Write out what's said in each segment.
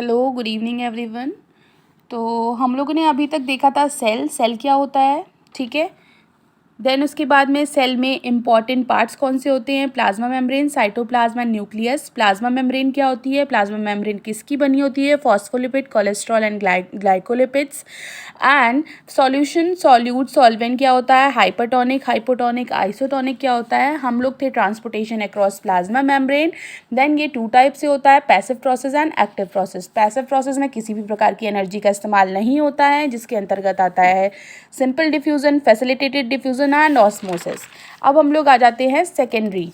Hello, good evening everyone. तो हम लोगों ने अभी तक देखा था सेल क्या होता है, ठीक है। देन उसके बाद में सेल में इम्पॉर्टेंट पार्ट्स कौन से होते हैं, plasma membrane, cytoplasm and nucleus. Plasma membrane क्या होती है, प्लाज्मा मेम्ब्रेन किसकी बनी होती है, phospholipid, cholesterol and glycolipids. And solution, solute, solvent क्या होता है, हाइपरटोनिक, हाइपोटोनिक, आइसोटोनिक क्या होता है। हम लोग थे transportation across plasma membrane. Then ये 2 टाइप से होता है, passive process and active process. Passive process में किसी भी प्रकार की एनर्जी का इस्तेमाल नहीं होता है, जिसके अंतर्गत आता है simple diffusion, facilitated diffusion and osmosis. अब हम लोग आ जाते हैं सेकेंडरी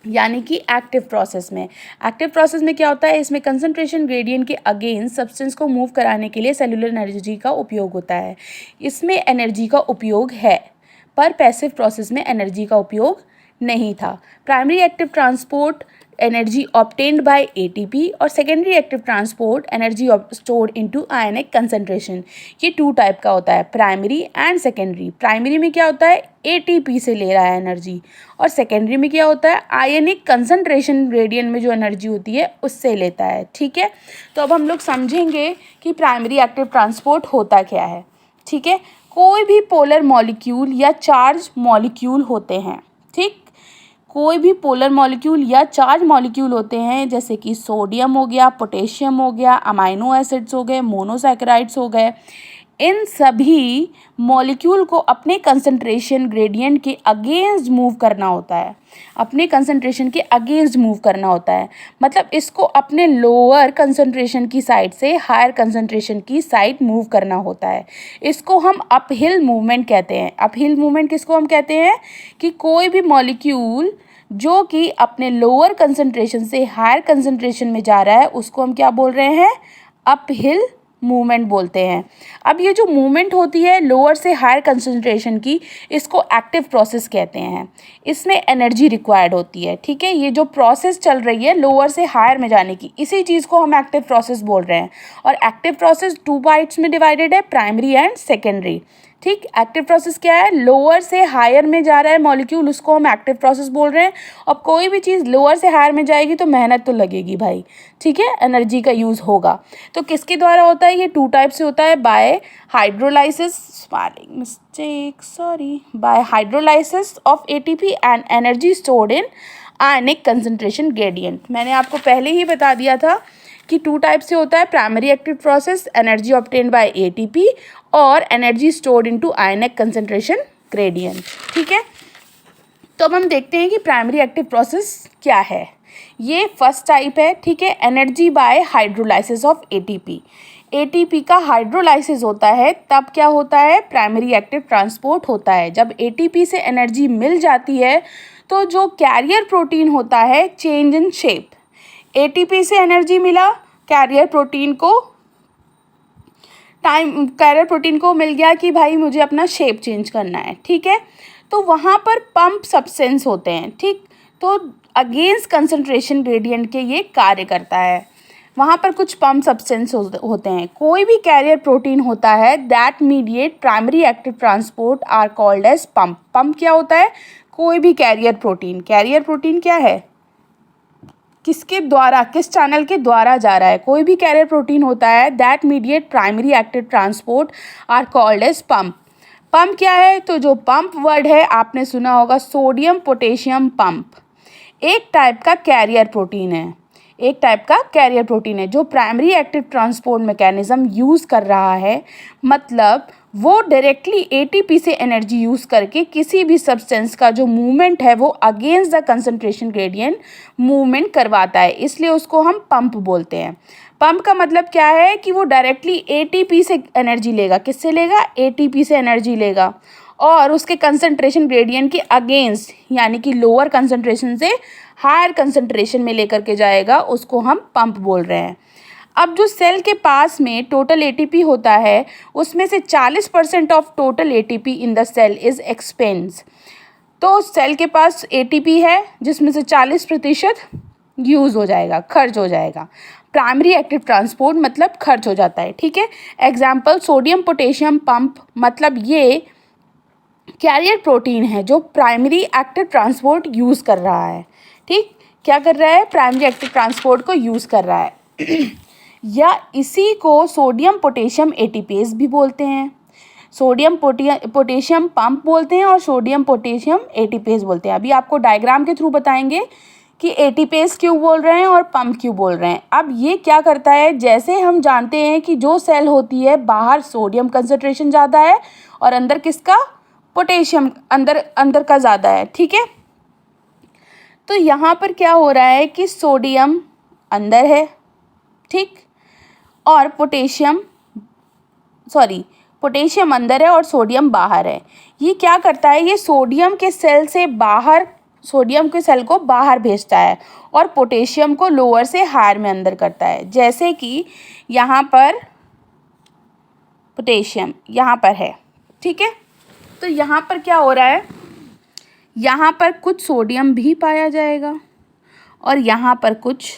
यानी कि एक्टिव प्रोसेस में। एक्टिव प्रोसेस में क्या होता है, इसमें कंसंट्रेशन ग्रेडियंट के अगेंस्ट सब्सटेंस को मूव कराने के लिए सेलुलर एनर्जी का उपयोग होता है। इसमें एनर्जी का उपयोग है, पर पैसिव प्रोसेस में एनर्जी का उपयोग नहीं था। Primary active transport energy obtained by ATP और secondary active transport energy stored into ionic concentration. ये 2 टाइप का होता है, प्राइमरी एंड सेकेंडरी। प्राइमरी में क्या होता है, एटीपी से ले रहा है एनर्जी, और सेकेंडरी में क्या होता है, आयनिक कंसंट्रेशन ग्रेडियंट में जो एनर्जी होती है उससे लेता है, ठीक है। तो अब हम लोग समझेंगे कि प्राइमरी एक्टिव ट्रांसपोर्ट होता क्या है, ठीक है। कोई भी पोलर मॉलिक्यूल या चार्ज मॉलिक्यूल होते हैं, ठीक। कोई भी पोलर मॉलिक्यूल या चार्ज मॉलिक्यूल होते हैं, जैसे कि सोडियम हो गया, पोटेशियम हो गया, अमाइनो एसिड्स हो गए, मोनोसैकेराइड्स हो गए। इन सभी मॉलिक्यूल को अपने कंसंट्रेशन ग्रेडियंट के अगेंस्ट मूव करना होता है, अपने कंसंट्रेशन के अगेंस्ट मूव करना होता है। मतलब इसको अपने लोअर कंसंट्रेशन की साइड से हायर कंसंट्रेशन की साइड मूव करना होता है। इसको हम अपहिल मूवमेंट कहते हैं। अपहिल मूवमेंट किसको हम कहते हैं, कि कोई भी मॉलिक्यूल जो कि अपने लोअर कंसंट्रेशन से हायर कंसंट्रेशन में जा रहा है, उसको हम क्या बोल रहे हैं, अपहिल मूवमेंट बोलते हैं। अब ये जो मूवमेंट होती है लोअर से हायर कंसंट्रेशन की, इसको एक्टिव प्रोसेस कहते हैं। इसमें एनर्जी रिक्वायर्ड होती है, ठीक है। ये जो प्रोसेस चल रही है लोअर से हायर में जाने की, इसी चीज़ को हम एक्टिव प्रोसेस बोल रहे हैं। और एक्टिव प्रोसेस 2 पार्ट्स में डिवाइडेड है, प्राइमरी एंड सेकेंडरी, ठीक। एक्टिव प्रोसेस क्या है, लोअर से हायर में जा रहा है मॉलिक्यूल, उसको हम एक्टिव प्रोसेस बोल रहे हैं। और कोई भी चीज़ लोअर से हायर में जाएगी तो मेहनत तो लगेगी भाई, ठीक है, एनर्जी का यूज़ होगा। तो किसके द्वारा होता है, ये 2 टाइप से होता है, bye hydrolysis, spelling mistake, sorry, bye hydrolysis of ATP and energy stored in ionic concentration gradient. मैंने आपको पहले ही बता दिया था कि 2 टाइप से होता है, primary active process energy obtained by ATP और energy stored into ionic concentration gradient, ठीक है। तो अब हम देखते हैं कि प्राइमरी एक्टिव प्रोसेस क्या है। ये फर्स्ट टाइप है, ठीक है, energy by hydrolysis of ATP. ATP का हाइड्रोलाइसिस होता है, तब क्या होता है, प्राइमरी एक्टिव ट्रांसपोर्ट होता है। जब एटीपी से एनर्जी मिल जाती है तो जो कैरियर प्रोटीन होता है, चेंज इन शेप। एटीपी से एनर्जी मिला, कैरियर प्रोटीन को मिल गया कि भाई मुझे अपना शेप चेंज करना है, ठीक है। तो वहाँ पर पंप सब्सटेंस होते हैं, ठीक। तो अगेंस्ट कंसंट्रेशन ग्रेडियंट के ये कार्य करता है। वहाँ पर कुछ पंप सब्सटेंस होते हैं। कोई भी कैरियर प्रोटीन होता है that mediate primary active transport are called as pump. Pump क्या होता है, कोई भी कैरियर प्रोटीन क्या है, किसके द्वारा, किस चैनल के द्वारा जा रहा है। कोई भी कैरियर प्रोटीन होता है that mediate primary active transport are called as pump. Pump क्या है, तो जो पंप वर्ड है आपने सुना होगा, सोडियम पोटेशियम पंप। एक टाइप का कैरियर प्रोटीन है जो primary active transport mechanism use कर रहा है। मतलब वो डायरेक्टली एटीपी से एनर्जी यूज़ करके किसी भी सब्सटेंस का जो मूवमेंट है वो against the concentration gradient movement करवाता है, इसलिए उसको हम पंप बोलते हैं। पंप का मतलब क्या है कि वो डायरेक्टली एटीपी से एनर्जी लेगा। किससे लेगा, एटीपी से एनर्जी लेगा और उसके कंसंट्रेशन ग्रेडियंट के अगेंस्ट यानी कि लोअर कंसंट्रेशन से हायर कंसंट्रेशन में लेकर के जाएगा, उसको हम पंप बोल रहे हैं। अब जो सेल के पास में टोटल एटीपी होता है, उसमें से 40% of total ATP in the cell is expense. तो सेल के पास एटीपी है जिसमें से 40% यूज़ हो जाएगा, खर्च हो जाएगा। प्राइमरी एक्टिव ट्रांसपोर्ट मतलब खर्च हो जाता है, ठीक है। एग्जाम्पल सोडियम पोटेशियम पंप, मतलब ये कैरियर प्रोटीन है जो प्राइमरी एक्टिव ट्रांसपोर्ट यूज़ कर रहा है, ठीक। क्या कर रहा है, प्राइमरी एक्टिव ट्रांसपोर्ट को यूज़ कर रहा है। या इसी को सोडियम पोटेशियम एटीपेज भी बोलते हैं। सोडियम पोटेशियम पंप बोलते हैं और सोडियम पोटेशियम एटीपेज बोलते हैं। अभी आपको डायग्राम के थ्रू बताएंगे कि एटीपेज क्यों बोल रहे हैं और पंप क्यों बोल रहे हैं। अब ये क्या करता है, जैसे हम जानते हैं कि जो सेल होती है बाहर सोडियम कंसंट्रेशन ज़्यादा है और अंदर किसका, पोटेशियम अंदर का ज़्यादा है, ठीक है। तो यहाँ पर क्या हो रहा है कि सोडियम अंदर है, ठीक, और पोटेशियम अंदर है और सोडियम बाहर है। ये क्या करता है, ये सोडियम के सेल को बाहर भेजता है और पोटेशियम को लोअर से हायर में अंदर करता है। जैसे कि यहाँ पर पोटेशियम यहाँ पर है, ठीक है। तो यहाँ पर क्या हो रहा है, यहाँ पर कुछ सोडियम भी पाया जाएगा और यहाँ पर कुछ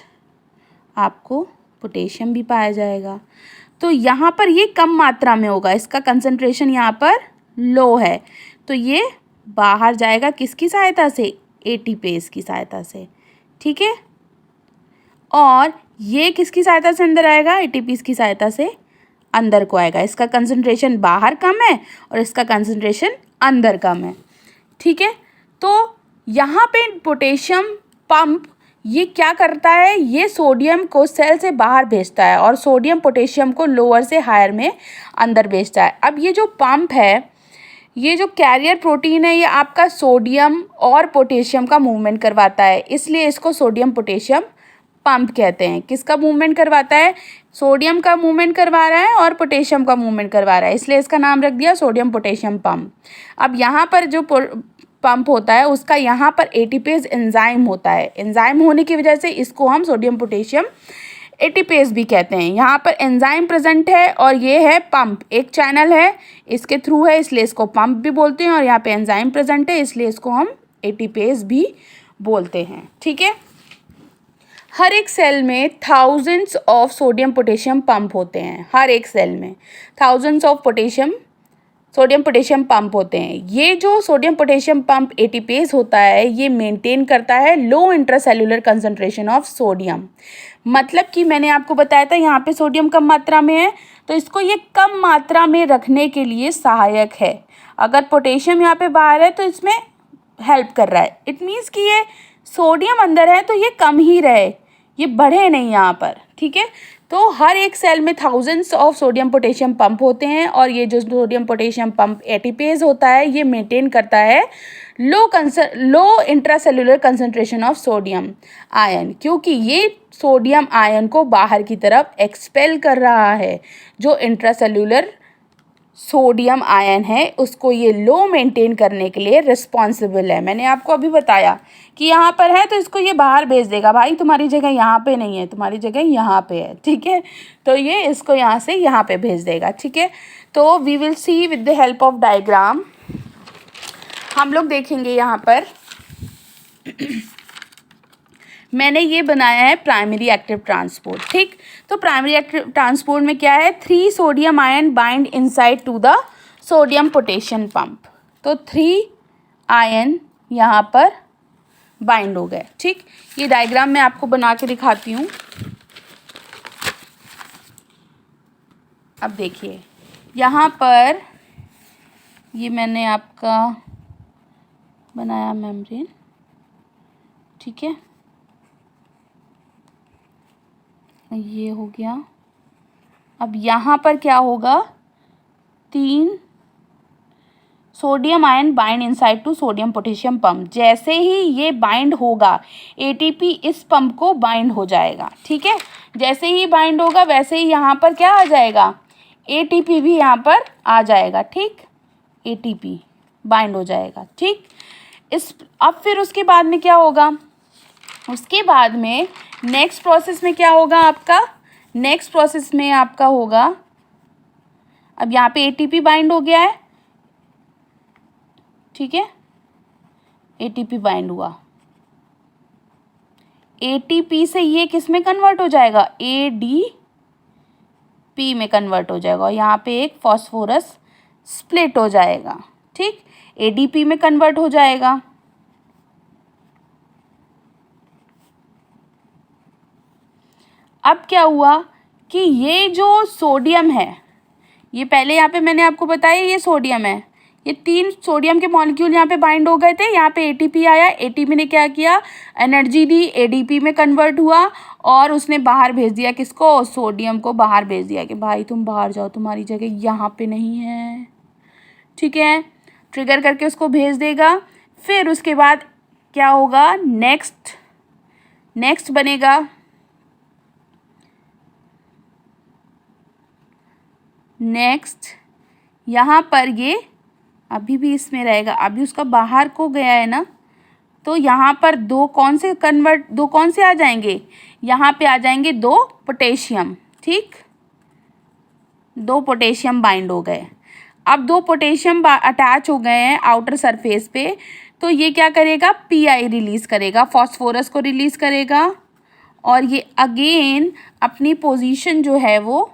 आपको पोटेशियम भी पाया जाएगा। तो यहाँ पर ये कम मात्रा में होगा, इसका कंसंट्रेशन यहाँ पर लो है, तो ये बाहर जाएगा किसकी सहायता से, एटीपेज की सहायता से, ठीक है। और ये किसकी सहायता से अंदर आएगा, एटीपेज की सहायता से अंदर को आएगा। इसका कंसंट्रेशन बाहर कम है और इसका कंसंट्रेशन अंदर कम है, ठीक है। तो यहाँ पे पोटेशियम पंप ये क्या करता है, ये सोडियम को सेल से बाहर भेजता है और सोडियम पोटेशियम को लोअर से हायर में अंदर भेजता है। अब ये जो पंप है, ये जो कैरियर प्रोटीन है, ये आपका सोडियम और पोटेशियम का मूवमेंट करवाता है, इसलिए इसको सोडियम पोटेशियम पंप कहते हैं। किसका मूवमेंट करवाता है, सोडियम का मूवमेंट करवा रहा है और पोटेशियम का मूवमेंट करवा रहा है, इसलिए इसका नाम रख दिया सोडियम पोटेशियम पंप। अब यहाँ पर जो पंप होता है उसका यहाँ पर एटीपेज एंजाइम होता है, एंजाइम होने की वजह से इसको हम सोडियम पोटेशियम एटीपेज भी कहते हैं। यहाँ पर एंजाइम प्रेजेंट है और ये है पंप, एक चैनल है इसके थ्रू है, इसलिए इसको पंप भी बोलते हैं, और यहाँ पे एंजाइम प्रेजेंट है इसलिए इसको हम एटीपेज भी बोलते हैं, ठीक है। हर एक सेल में thousands of sodium potassium pump होते हैं, हर एक सेल में thousands of sodium potassium pump होते हैं। ये जो सोडियम पोटेशियम पंप एटीपेज होता है ये मेंटेन करता है low intracellular concentration of sodium. मतलब कि मैंने आपको बताया था यहाँ पे सोडियम कम मात्रा में है, तो इसको ये कम मात्रा में रखने के लिए सहायक है। अगर पोटेशियम यहाँ पे बाहर है तो इसमें हेल्प कर रहा है, इट मीन्स कि ये सोडियम अंदर है तो ये कम ही रहे, ये बढ़े नहीं यहाँ पर, ठीक है। तो हर एक सेल में thousands of sodium potassium pump होते हैं और ये जो सोडियम पोटेशियम पंप एटीपेज होता है ये मेंटेन करता है low intracellular concentration of sodium ion, क्योंकि ये सोडियम आयन को बाहर की तरफ एक्सपेल कर रहा है। जो इंट्रासेल्युलर सोडियम आयन है उसको ये लो मेंटेन करने के लिए रिस्पॉन्सिबल है। मैंने आपको अभी बताया कि यहाँ पर है तो इसको ये बाहर भेज देगा, भाई तुम्हारी जगह यहाँ पे नहीं है, तुम्हारी जगह यहाँ पे है, ठीक है। तो ये इसको यहाँ से यहाँ पे भेज देगा, ठीक है। तो we will see with the help of diagram, हम लोग देखेंगे यहाँ पर मैंने ये बनाया है प्राइमरी एक्टिव ट्रांसपोर्ट, ठीक। तो प्राइमरी एक्टिव ट्रांसपोर्ट में क्या है, 3 sodium ion bind inside to the sodium potassium pump. तो 3 आयन यहाँ पर बाइंड हो गए, ठीक। ये डायग्राम मैं आपको बना के दिखाती हूँ। अब देखिए यहाँ पर ये मैंने आपका बनाया मेम्ब्रेन, ठीक है, ये हो गया। अब यहाँ पर क्या होगा, 3 sodium ion bind inside to sodium potassium pump. जैसे ही ये बाइंड होगा एटीपी इस पंप को बाइंड हो जाएगा, ठीक है। जैसे ही बाइंड होगा वैसे ही यहाँ पर क्या आ जाएगा, एटीपी भी यहाँ पर आ जाएगा, ठीक, एटीपी बाइंड हो जाएगा, ठीक। अब फिर उसके बाद में क्या होगा, उसके बाद में नेक्स्ट प्रोसेस में क्या होगा आपका, नेक्स्ट प्रोसेस में आपका होगा, अब यहाँ पे एटीपी बाइंड हो गया है, ठीक है, एटीपी बाइंड हुआ, एटीपी से ये किस में कन्वर्ट हो जाएगा, एडीपी में कन्वर्ट हो जाएगा और यहाँ पे एक फॉस्फोरस स्प्लिट हो जाएगा, ठीक, एडीपी में कन्वर्ट हो जाएगा। अब क्या हुआ कि ये जो सोडियम है, ये पहले यहाँ पे मैंने आपको बताया ये सोडियम है, ये 3 सोडियम के मॉलिक्यूल यहाँ पे बाइंड हो गए थे, यहाँ पे एटीपी आया, एटीपी ने क्या किया, एनर्जी दी, एडीपी में कन्वर्ट हुआ और उसने बाहर भेज दिया, किसको, सोडियम को बाहर भेज दिया कि भाई तुम बाहर जाओ, तुम्हारी जगह यहाँ पे नहीं है, ठीक है, ट्रिगर करके उसको भेज देगा। फिर उसके बाद क्या होगा, नेक्स्ट बनेगा, नेक्स्ट यहाँ पर ये अभी भी इसमें रहेगा, अभी उसका बाहर को गया है ना, तो यहाँ पर दो कौन से आ जाएंगे, यहाँ पे आ जाएंगे 2 पोटेशियम, ठीक, 2 पोटेशियम बाइंड हो गए। अब 2 पोटेशियम अटैच हो गए हैं आउटर सरफेस पे, तो ये क्या करेगा, पीआई रिलीज़ करेगा, फॉस्फोरस को रिलीज़ करेगा और ये अगेन अपनी पोजीशन जो है वो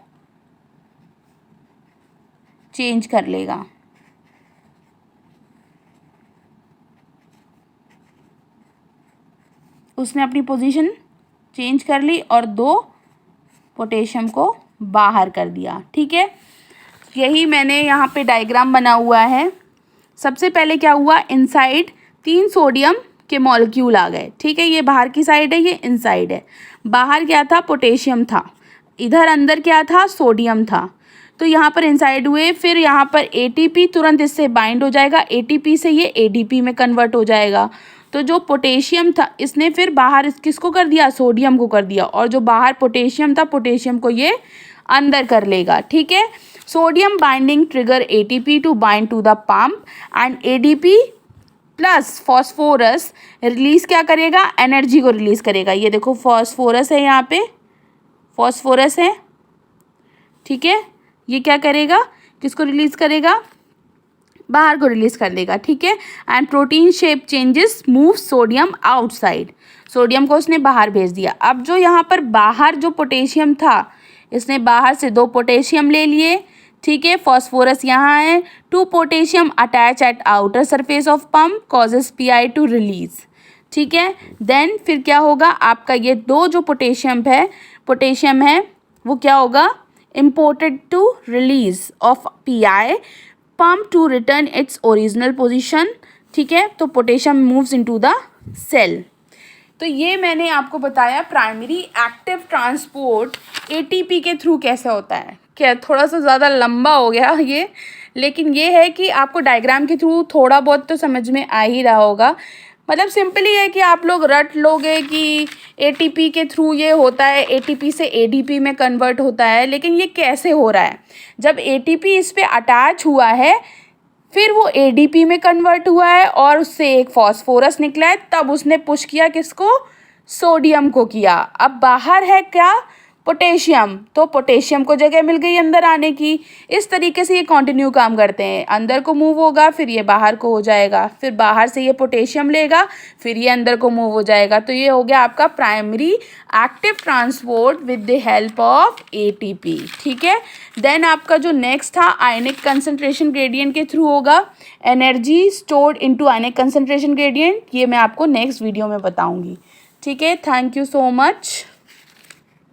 चेंज कर लेगा। उसने अपनी पोजीशन चेंज कर ली और 2 पोटेशियम को बाहर कर दिया, ठीक है। यही मैंने यहाँ पे डायग्राम बना हुआ है। सबसे पहले क्या हुआ, इनसाइड 3 सोडियम के मॉलिक्यूल आ गए, ठीक है, ये बाहर की साइड है, ये इनसाइड है। बाहर क्या था, पोटेशियम था, इधर अंदर क्या था, सोडियम था, तो यहाँ पर इनसाइड हुए। फिर यहाँ पर एटीपी तुरंत इससे बाइंड हो जाएगा, एटीपी से ये एडीपी में कन्वर्ट हो जाएगा। तो जो पोटेशियम था इसने फिर बाहर किसको कर दिया, सोडियम को कर दिया, और जो बाहर पोटेशियम था, पोटेशियम को ये अंदर कर लेगा, ठीक है। Sodium binding trigger ATP to bind to the pump and ADP plus phosphorus release क्या करेगा, एनर्जी को रिलीज करेगा। ये देखो फॉस्फोरस है, यहाँ पे फॉस्फोरस है, ठीक है, ये क्या करेगा, किसको रिलीज करेगा, बाहर को रिलीज कर देगा, ठीक है। And protein shape changes move sodium outside, sodium को उसने बाहर भेज दिया। अब जो यहाँ पर बाहर जो पोटेशियम था, इसने बाहर से 2 पोटेशियम ले लिए, ठीक है, फॉस्फोरस यहाँ है, 2 potassium attach at outer surface of pump causes Pi to release, ठीक है। देन फिर क्या होगा, आपका ये 2 जो पोटेशियम है वो क्या होगा, imported to release of Pi, pump to return its original position, ठीक है। तो potassium moves into the cell. तो ये मैंने आपको बताया प्राइमरी एक्टिव ट्रांसपोर्ट एटीपी के थ्रू कैसे होता है। क्या थोड़ा सा ज़्यादा लंबा हो गया ये, लेकिन ये है कि आपको डायग्राम के थ्रू थोड़ा बहुत तो समझ में आ ही रहा होगा। मतलब सिंपली है कि आप लोग रट लोगे कि एटीपी के थ्रू ये होता है, एटीपी से एडीपी में कन्वर्ट होता है, लेकिन ये कैसे हो रहा है, जब एटीपी इस पे अटैच हुआ है फिर वो एडीपी में कन्वर्ट हुआ है और उससे एक फॉस्फोरस निकला है, तब उसने पुश किया किसको, सोडियम को किया। अब बाहर है क्या, पोटेशियम, तो पोटेशियम को जगह मिल गई अंदर आने की। इस तरीके से ये कंटिन्यू काम करते हैं, अंदर को मूव होगा फिर ये बाहर को हो जाएगा, फिर बाहर से ये पोटेशियम लेगा फिर ये अंदर को मूव हो जाएगा। तो ये हो गया आपका primary active transport with the help of ATP, ठीक है। देन आपका जो नेक्स्ट था आयनिक कंसंट्रेशन ग्रेडियंट के थ्रू होगा, energy stored into ionic concentration gradient, ये मैं आपको नेक्स्ट वीडियो में बताऊंगी, ठीक है। Thank you so much.